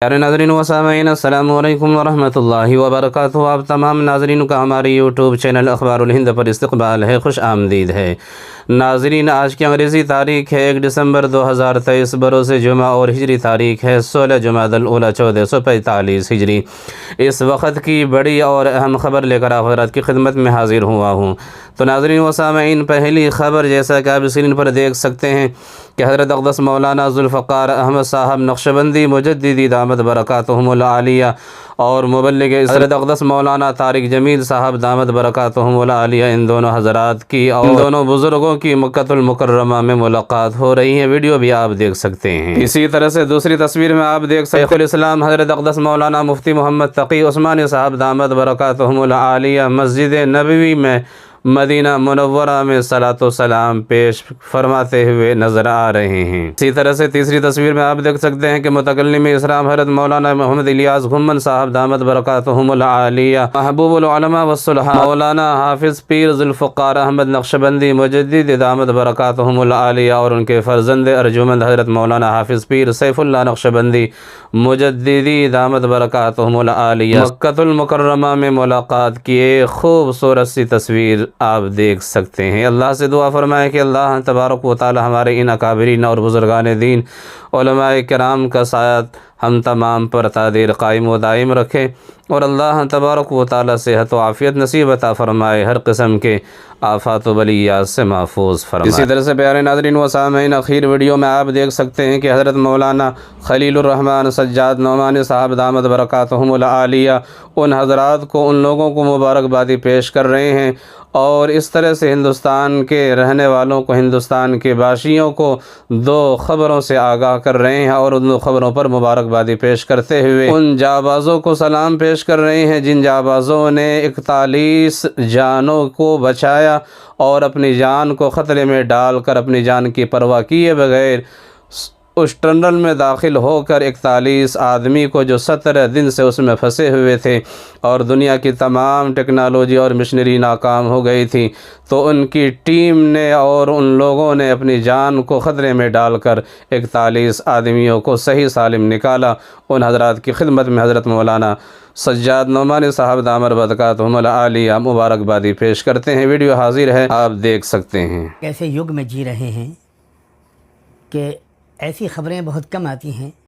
پیارے ناظرین و سامعین، السلام علیکم ورحمۃ اللہ وبرکاتہ۔ آپ تمام ناظرین کا ہماری یوٹیوب چینل اخبار الہند پر استقبال ہے، خوش آمدید ہے۔ ناظرین، آج کی انگریزی تاریخ ہے 1 دسمبر 2023، بروز جمعہ، اور ہجری تاریخ ہے 16 جمادی الاولیٰ 1445 ہجری۔ اس وقت کی بڑی اور اہم خبر لے کر حضرات کی خدمت میں حاضر ہوا ہوں۔ تو ناظرین و سامعین، پہلی خبر جیسا کہ آپ اسکرین پر دیکھ سکتے ہیں کہ حضرت اقدس مولانا ذوالفقار احمد صاحب نقشبندی مجددی دامت برکاتہم العالیہ اور مبلغ حضرت اقدس مولانا طارق جمیل صاحب دامت برکاتہم العالیہ، ان دونوں حضرات کی اور ان دونوں بزرگوں کی مکہ المکرمہ میں ملاقات ہو رہی ہے۔ ویڈیو بھی آپ دیکھ سکتے ہیں۔ اسی طرح سے دوسری تصویر میں آپ دیکھ سکتے ہیں شیخ الاسلام حضرت اقدس مولانا مفتی محمد تقی عثمانی صاحب دامت برکاتہم العالیہ مسجد نبوی میں مدینہ منورہ میں صلاۃ و سلام پیش فرماتے ہوئے نظر آ رہے ہیں۔ اسی طرح سے تیسری تصویر میں آپ دیکھ سکتے ہیں کہ متکلم اسلام حضرت مولانا محمد الیاس گھمن صاحب دامت برکاتہم العالیہ محبوب العلماء والصلحاء مولانا حافظ پیر ذوالفقار احمد نقشبندی مجدد دامت برکاتہم العالیہ اور ان کے فرزند ارجمند حضرت مولانا حافظ پیر سیف اللہ نقشبندی مجددی دامت برکاتہم العالیہ مکہ المکرمہ میں ملاقات کی ایک خوبصورت سی تصویر آپ دیکھ سکتے ہیں۔ اللہ سے دعا فرمائے کہ اللہ تبارک و تعالی ہمارے ان اکابرین اور بزرگان دین علماء کرام کا سایہ ہم تمام پر تا دیر قائم و دائم رکھے، اور اللہ تبارک و تعالی صحت و عافیت نصیب عطا فرمائے، ہر قسم کے آفات و بلیات سے محفوظ فرمائے۔ اسی طرح سے پیارے ناظرین و سامعین، اخیر ویڈیو میں آپ دیکھ سکتے ہیں کہ حضرت مولانا خلیل الرحمن سجاد نعمانی صاحب دامت برکاتہم العالیہ ان حضرات کو، ان لوگوں کو مبارکبادی پیش کر رہے ہیں، اور اس طرح سے ہندوستان کے رہنے والوں کو، ہندوستان کے باشیوں کو دو خبروں سے آگاہ کر رہے ہیں، اور ان دو خبروں پر مبارکبادی پیش کرتے ہوئے ان جانبازوں کو سلام پیش کر رہے ہیں جن جانبازوں نے 41 جانوں کو بچایا اور اپنی جان کو خطرے میں ڈال کر اپنی جان کی پرواہ کیے بغیر اس ٹنل میں داخل ہو کر 41 آدمی کو، جو 17 دن سے اس میں پھنسے ہوئے تھے اور دنیا کی تمام ٹیکنالوجی اور مشنری ناکام ہو گئی تھی، تو ان کی ٹیم نے اور ان لوگوں نے اپنی جان کو خطرے میں ڈال کر 41 آدمیوں کو صحیح سالم نکالا۔ ان حضرات کی خدمت میں حضرت مولانا سجاد نعمانی صاحب دامت برکاتہم العالیہ مبارکبادی پیش کرتے ہیں۔ ویڈیو حاضر ہے، آپ دیکھ سکتے ہیں۔ ایسے یگ میں جی رہے ہیں کہ ایسی خبریں بہت کم آتی ہیں